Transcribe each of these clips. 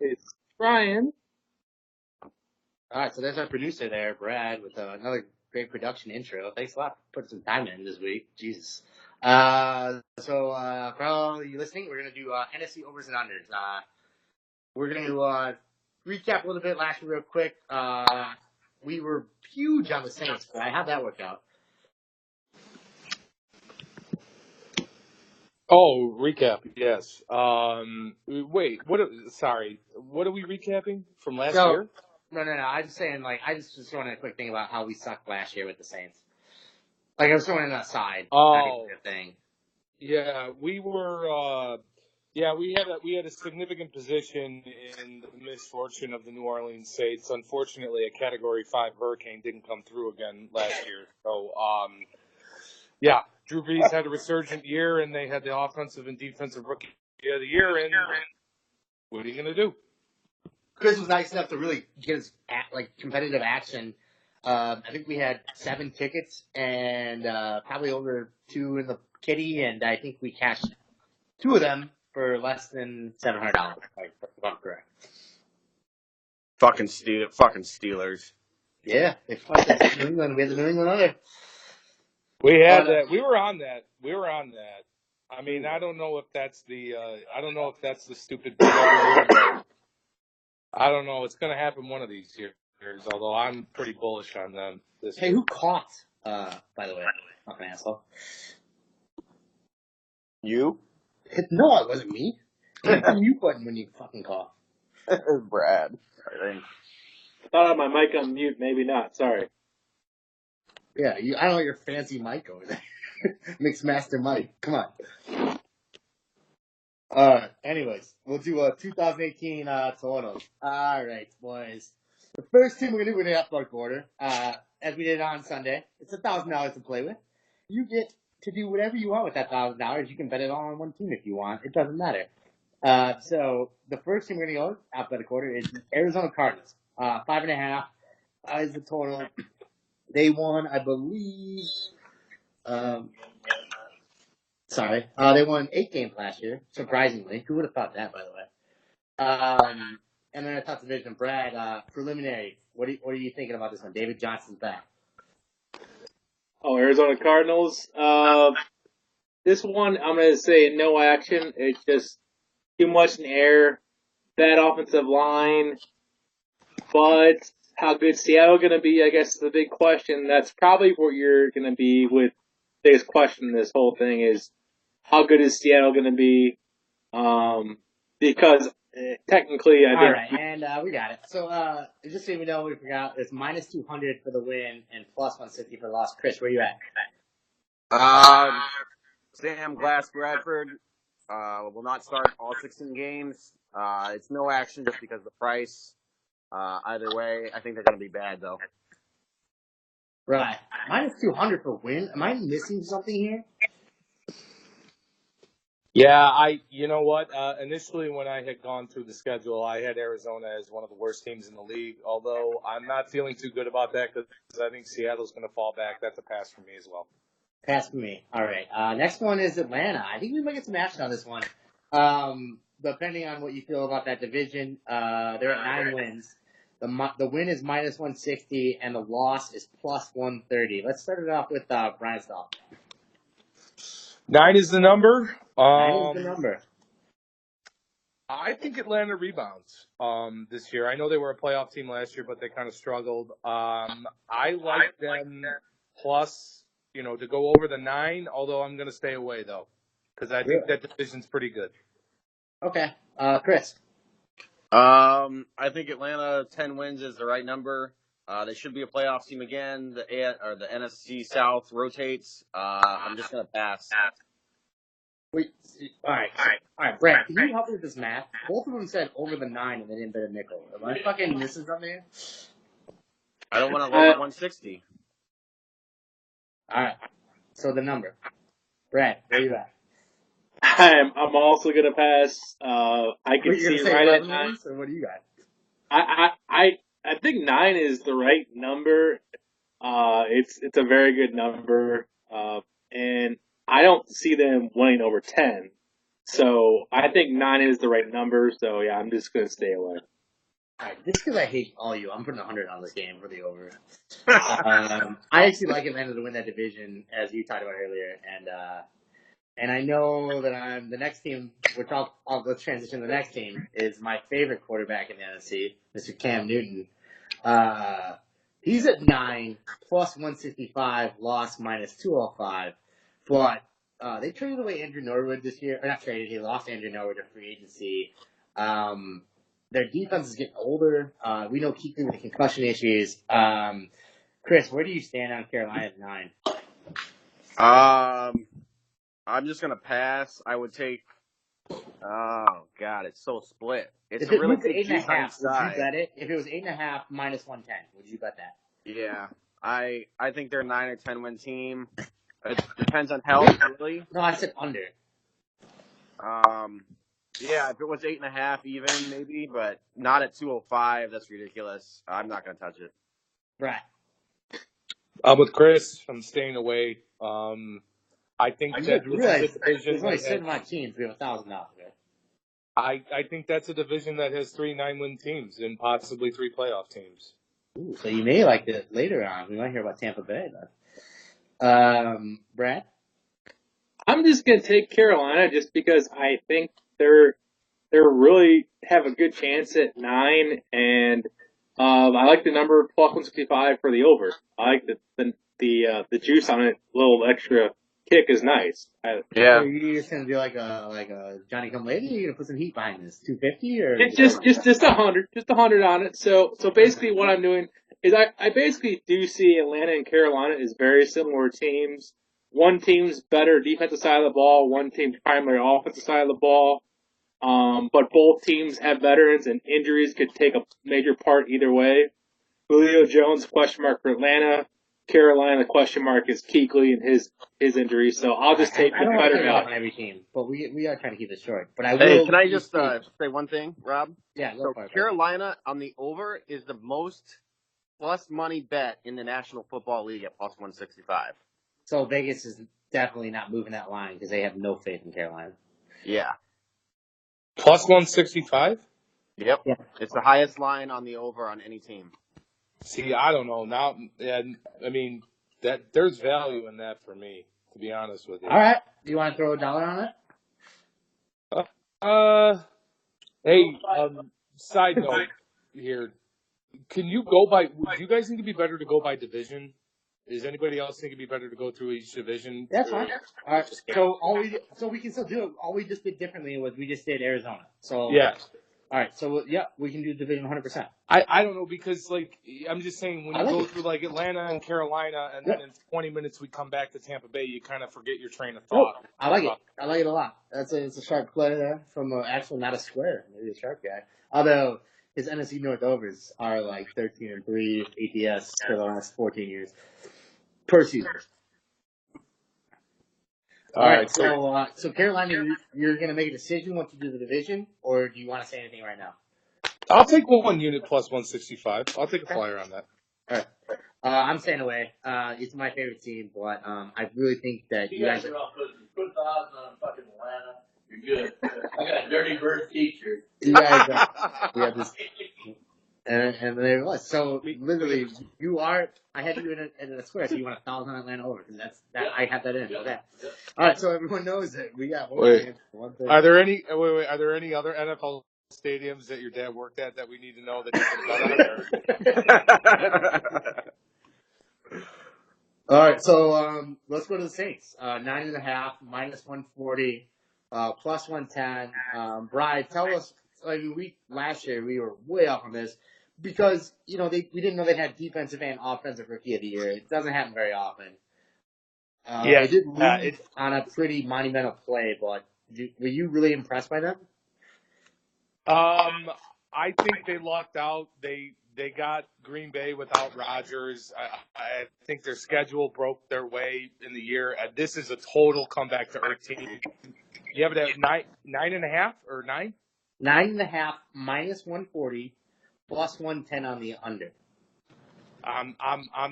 It's Brian. All right, so there's our producer there, Brad, with another great production intro. Thanks a lot for putting some time in this week. Jesus. For all you listening, we're going to do NFC overs and unders. We're going to recap a little bit last year real quick. We were huge on the Saints, but how'd that work out? Oh, recap. Yes. Wait. Sorry. What are we recapping from last year? No. I'm just saying, I just wanted a quick thing about how we sucked last year with the Saints. I was throwing it aside. Oh, thing. yeah. We were. We had a significant position in the misfortune of the New Orleans Saints. Unfortunately, a Category 5 hurricane didn't come through again last year. So, Drew Brees had a resurgent year, and they had the offensive and defensive rookie of the year. And what are you going to do? Chris was nice enough to really get us competitive action. I think we had 7 tickets and probably over 2 in the kitty, and I think we cashed 2 of them for less than $700. If I'm correct. Fucking Steelers. Yeah, they fucked us. New England. We had the New England under. We had that. We were on that. I mean, I don't know if that's the stupid. I don't know. It's going to happen one of these years. Although I'm pretty bullish on them. Hey, who caught? By the way, I'm an asshole. You? No, it wasn't me. Hit the mute button when you fucking cough. Brad, I think. Thought I had my mic on mute. Maybe not. Sorry. Yeah, I don't know your fancy mic over there. Mixmaster Mike. Come on. Anyways, we'll do 2018 totals. All right, boys. The first team we're going to do in alphabetical order, as we did on Sunday. It's $1,000 to play with. You get to do whatever you want with that $1,000. You can bet it all on one team if you want. It doesn't matter. So the first team we're going to go alphabetical order is Arizona Cardinals. 5.5 is the total. They won, I believe. They won 8 games last year, surprisingly. Who would have thought that, by the way? And then our top division, Brad, preliminary. What are you thinking about this one? David Johnson's back. Oh, Arizona Cardinals. This one, I'm going to say no action. It's just too much in the air. Bad offensive line. But how good Seattle going to be, I guess, is the big question. That's probably where you're going to be with the biggest question in this whole thing is how good is Seattle going to be? Because technically, I think. All right, and we got it. So just so you know, we forgot it's minus 200 for the win and plus 160 for the loss. Chris, where you at? Sam Glass Bradford will not start all 16 games. It's no action just because of the price. Either way, I think they're going to be bad, though. Right. Minus 200 for win? Am I missing something here? Yeah, you know what? Initially, when I had gone through the schedule, I had Arizona as one of the worst teams in the league, although I'm not feeling too good about that because I think Seattle's going to fall back. That's a pass for me as well. Pass for me. All right. Next one is Atlanta. I think we might get some action on this one. Depending on what you feel about that division, they're at 9 wins. The win is minus 160, and the loss is plus 130. Let's start it off with Brian's thought. 9 is the number. 9 is the number. I think Atlanta rebounds this year. I know they were a playoff team last year, but they kind of struggled. I like them plus, to go over the 9, although I'm going to stay away, though, because I think that division's pretty good. Okay. Chris? I think Atlanta 10 wins is the right number. They should be a playoff team again. The NFC South rotates. I'm just going to pass. Wait, all right, Brad, can you help me with this math? Both of them said over the 9 and they didn't bet a nickel. Am I fucking missing something here? I don't want to lower 160. All right, so the number. Brad, where you at? I'm also going to pass. I can see right at 9. Or what do you got? I think 9 is the right number. It's a very good number. And I don't see them winning over 10. So I think 9 is the right number. So yeah, I'm just gonna stay away. All right, just because I hate all you, I'm putting 100 on this game for the over. I actually like Atlanta to win that division, as you talked about earlier, and I know that I'm the next team, which let's transition to the next team, is my favorite quarterback in the NFC, Mr. Cam Newton. He's at 9, plus 165, loss minus 205. But they traded away Andrew Norwood this year. Or not traded, he lost Andrew Norwood to free agency. Their defense is getting older. We know Kuechly with the concussion issues. Chris, where do you stand on Carolina at 9? I'm just gonna pass. I would take. Oh God, it's so split. It's If a it really moved to good juice on 8.5, each would you side. bet it? If it was 8.5 minus 110, would you bet that? Yeah, I think they're a 9 or 10 win team. It depends on health, really. No, I said under. Yeah, if it was 8.5 even maybe, but not at 205. That's ridiculous. I'm not gonna touch it. Right. I'm with Chris. I'm staying away. I think that this Realize is a division there's only a that certain has, amount of teams. We have 1,000 out there. I think that's a division that has 3 9-win teams and possibly 3 playoff teams. Ooh, so you may like it later on. We might hear about Tampa Bay, though. Brad? I'm just gonna take Carolina just because I think they're really have a good chance at 9, and I like the number plus 165 for the over. I like the juice on it. A little extra kick is nice. Yeah. So you're just gonna do like a Johnny Come Lately? You're gonna put some heat behind this 250 or It's just 100 on it. So basically, what I'm doing is I basically do see Atlanta and Carolina as very similar teams. One team's better defensive side of the ball, one team's primary offensive side of the ball. But both teams have veterans, and injuries could take a major part either way. Julio Jones, question mark for Atlanta. Carolina, the question mark is Kuechly and his injury. So I'll just take I the don't want to better take guy. on every team, but we are trying to keep it short. But I will. Hey, can I just say one thing, Rob? Yeah, go So for it. Carolina on the over is the most plus money bet in the National Football League at plus 165. So Vegas is definitely not moving that line because they have no faith in Carolina. Yeah. Plus 165? Yep. Yeah. It's the highest line on the over on any team. See, I don't know. Now, I mean, that there's value in that for me, to be honest with you. All right. Do you want to throw $1 on it? Hey, side note here. Can you go by, would you guys think it'd be better to go by division? Does anybody else think it'd be better to go through each division? That's fine. All right. So we can still do it. All we just did differently was we just did Arizona. So Yeah. All right. So yeah, we can do division 100%. I don't know, because, like, I'm just saying, when I you like go it. through, like, Atlanta and Carolina, and then in 20 minutes we come back to Tampa Bay, you kind of forget your train of Nope. thought. I like it. I like it a lot. It's a sharp play there from actually not a square, maybe a sharp guy. Although his NFC North overs are like 13-3 ATS for the last 14 years per season. All right. So Carolina, you're going to make a decision once you do the division, or do you want to say anything right now? I'll take 1 unit plus 165. I'll take a flyer on that. All right. I'm staying away. It's my favorite team, but I really think that you guys are all put the odds on fucking Atlanta. You're good. I got a Dirty Bird t-shirt. You guys, we have this, and there it was. So literally, you are. I had you in a square, so you want 1,000 Atlanta over because that. I have that in. Okay. All right. So everyone knows that we got one. Wait. One thing. Are there any other NFL stadiums that your dad worked at that we need to know that you can bet on? All right. So let's go to the Saints. 9.5 minus 140, plus 110. Bride, tell us. I mean, last year we were way off on this because we didn't know they had defensive and offensive rookie of the year. It doesn't happen very often. Yeah, they did lose on a pretty monumental play, but were you really impressed by them? I think they lucked out. They got Green Bay without Rodgers. I think their schedule broke their way in the year. This is a total comeback to earth team. You have it at 9.5 or 9? 9.5 minus 140, plus 110 on the under. I'm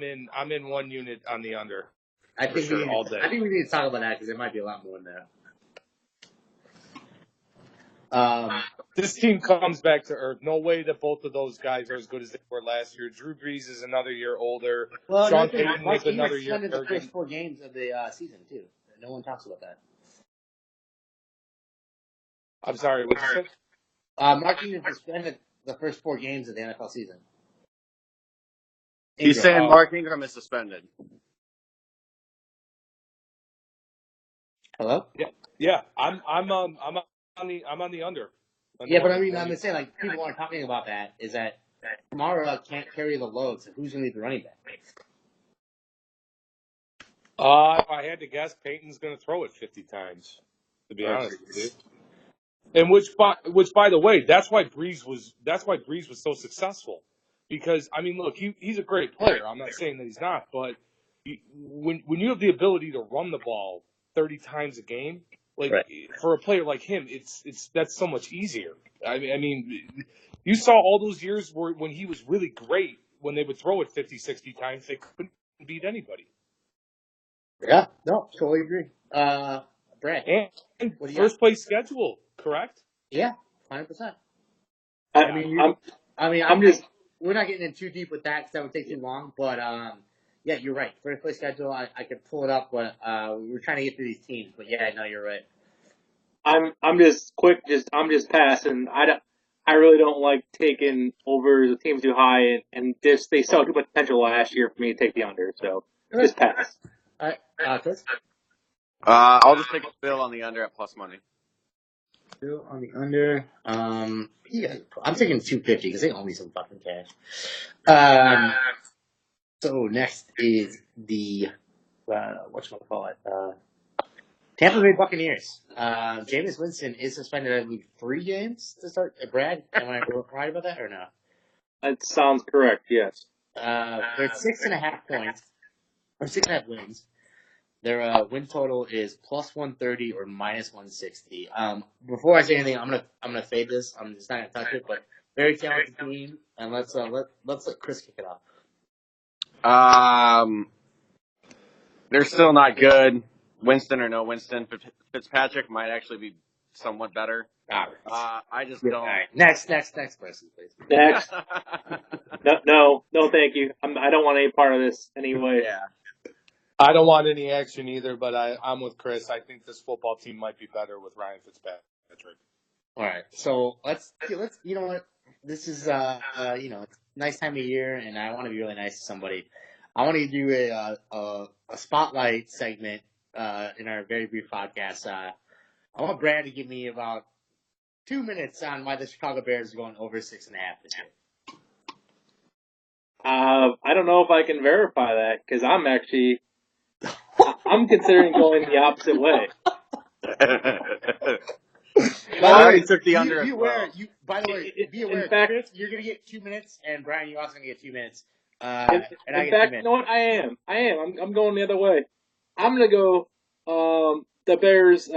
in 1 unit on the under. I think we need to talk about that because there might be a lot more than that. This team comes back to earth. No way that both of those guys are as good as they were last year. Drew Brees is another year older. Well, Sean another thing, Payton Mark is another Ingram year suspended the arrogant. first 4 games of the season too. No one talks about that. I'm sorry, what did you say? Mark Ingram suspended the first 4 games of the NFL season. He's saying Mark Ingram is suspended. Hello? Yeah. I'm on the under. Yeah, but I mean, I'm just saying, like, people aren't talking about that. Is that Kamara can't carry the load, so who's going to be the running back? If I had to guess, Peyton's going to throw it 50 times. To be honest with you. And which by the way, that's why Breeze was so successful. Because I mean, look, he's a great player. I'm not saying that he's not, but when you have the ability to run the ball 30 times a game, like for a player like him, that's so much easier. I mean, you saw all those years when he was really great, when they would throw it 50, 60 times, they couldn't beat anybody. Yeah, no, totally agree. Brad, and first place schedule, correct? Yeah, 100%. We're not getting in too deep with that because that would take too long. But yeah, you're right. First place schedule, I could pull it up, but we were trying to get through these teams. But yeah, no, you're right. I'm just passing. I really don't like taking over the teams too high, and just they saw too much potential last year for me to take the under. So just pass. All right, Chris. I'll just take a Bill on the under at plus money. Bill on the under. Yeah, I'm taking 250 because they owe me some fucking cash. So next is the whatchamacallit, Tampa Bay Buccaneers. Jameis Winston is suspended, I believe, 3 games to start. Brad, am I right about that or no? That sounds correct. Yes. They're 6.5 points or 6.5 wins. Their win total is plus 130 or minus 160. Before I say anything, I'm gonna fade this. I'm just not gonna touch it, but very talented team, and let's let Chris kick it off. They're still not good. Winston or no Winston, Fitzpatrick might actually be somewhat better. I just don't. All right. Next person, please. Next. No, thank you. I don't want any part of this anyway. Yeah. I don't want any action either, but I'm with Chris. I think this football team might be better with Ryan Fitzpatrick. All right, so let's you know what, this is it's nice time of year, and I want to be really nice to somebody. I want to do a spotlight segment in our very brief podcast. I want Brad to give me about 2 minutes on why the Chicago Bears are going over 6.5 this year. I don't know if I can verify that because I'm considering going the opposite way. I already took the under as well. By the way, be aware, in fact, Chris, you're going to get 2 minutes, and Brian, you're also going to get 2 minutes. In fact, you know what? I am. I'm going the other way. I'm going to go the Bears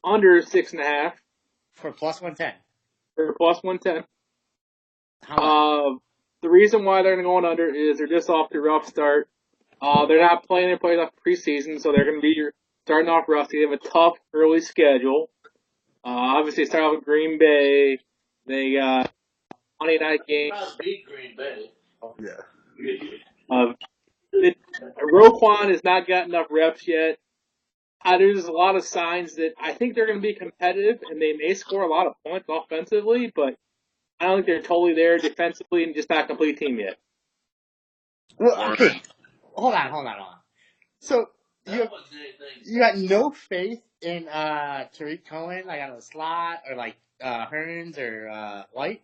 under 6.5 for plus 110. For plus 110. The reason why they're going under is they're just off to a rough start. They're not playing their playoff preseason, so they're going to be starting off rough. They have a tough early schedule. Obviously, start off with Green Bay. They got Monday night game. Beat Green Bay. Yeah. Roquan has not got enough reps yet. There's a lot of signs that I think they're going to be competitive, and they may score a lot of points offensively, but I don't think they're totally there defensively and just not a complete team yet. Well, okay. Hold on. So you got no faith in Tariq Cohen, like on the slot, or like Hearns or White?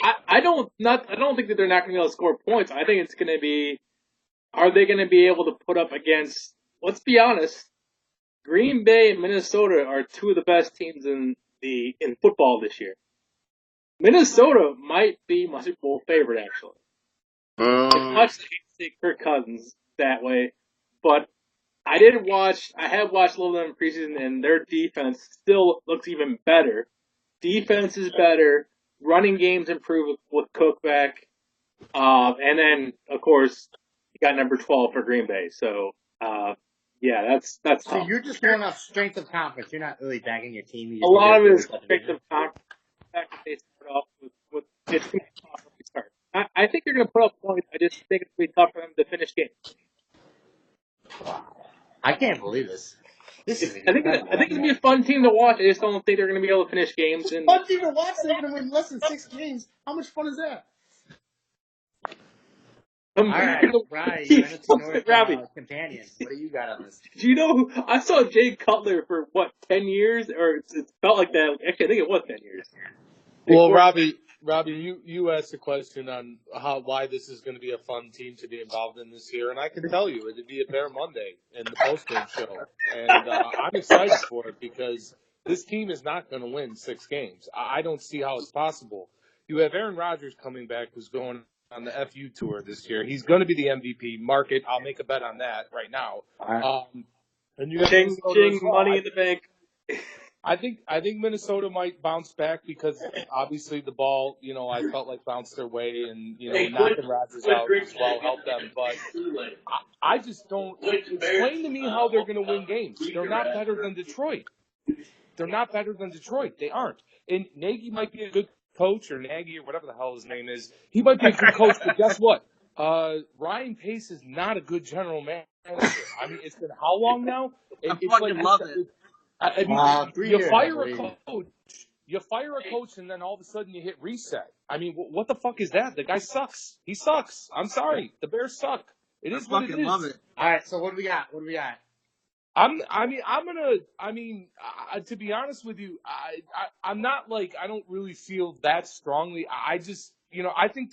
I don't think that they're not going to be able to score points. I think it's going to be, are they going to be able to put up against? Let's be honest, Green Bay and Minnesota are 2 of the best teams in football this year. Minnesota might be my Super Bowl favorite, actually. As much as I hate to say Kirk Cousins that way, but I have watched a little of them in preseason, and their defense still looks even better. Defense is better. Running games improve with Cook back. And then, of course, you got number 12 for Green Bay. So Yeah, that's So tough. you're just going off strength of conference. You're not really backing your team. You A just think lot of they're it really is tough strength division. of conference. The fact that they start off with it's going to be tough when we start. I think they're going to put up points. I just think it's going to be tough for them to finish games. I can't believe this. This is I think it's going to be a fun team to watch. I just don't think they're going to be able to finish games. And fun team to watch. They're going to win less than 6 games. How much fun is that? All right, Brian, you're an North Robbie, companion. What do you got on this? do you know I saw Jay Cutler for what 10 years, or it felt like that. Actually, I think it was 10 years. Well, Robbie, you asked a question on why this is going to be a fun team to be involved in this year, and I can tell you it'd be a Bear Monday in the postgame show, and I'm excited for it because this team is not going to win 6 games. I don't see how it's possible. You have Aaron Rodgers coming back, who's going on the FU tour this year. He's going to be the MVP. Mark it. I'll make a bet on that right now. And you have Ching, Minnesota as well. money in the bank. I think Minnesota might bounce back because obviously the ball, I felt like bounced their way, and knocking Rodgers out as well helped them. But I just don't explain to me how they're going to win games. They're not better than Detroit. They aren't. And Nagy might be a good coach, or Nagy, or whatever the hell his name is. He might be a good coach, but guess what? Ryan Pace is not a good general manager. I mean, it's been how long now? Love it. I mean, 3 you years, fire a coach, and then all of a sudden you hit reset. I mean, what the fuck is that? The guy sucks. He sucks. I'm sorry. The Bears suck. It is what it is. Love it. All right, so what do we got? To be honest with you, I'm not like, I don't really feel that strongly. I just, I think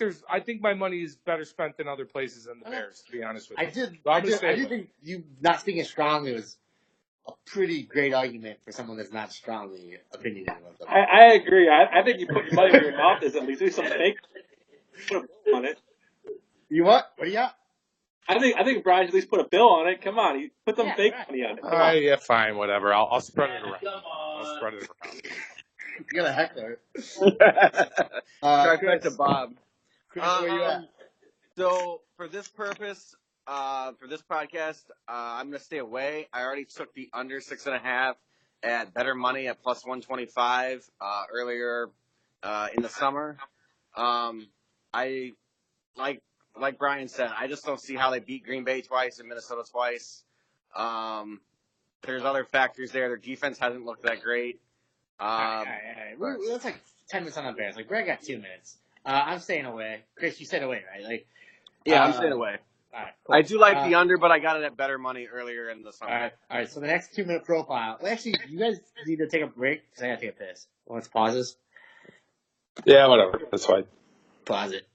my money is better spent than other places than the Bears, to be honest with you. I do think you not speaking strongly was a pretty great argument for someone that's not strongly opinionated about them. I agree. I think you put your money where your mouth is. At least do something fake. Put a bill on it. You what? What do you got? I think Brian should at least put a bill on it. Come on, he put some fake money on it. Yeah, fine, whatever. I'll spread it around. You got a heckler. Try back to Bob. Chris, where you at? So for this purpose, for this podcast, I'm going to stay away. I already took the under 6.5 at Better Money at plus 125 earlier in the summer. I like Brian said, I just don't see how they beat Green Bay twice and Minnesota twice. There's other factors there. Their defense hasn't looked that great. All right. That's like 10 minutes on the Bears. Like, Greg got 2 minutes. I'm staying away. Chris, you stayed away, right? Yeah, I'm staying away. All right, cool. I do like the under, but I got it at Better Money earlier in the summer. All right. So the next 2-minute profile. Well, actually, you guys need to take a break because I got to take a piss. Let's pause this. Yeah, whatever. That's fine. Pause it.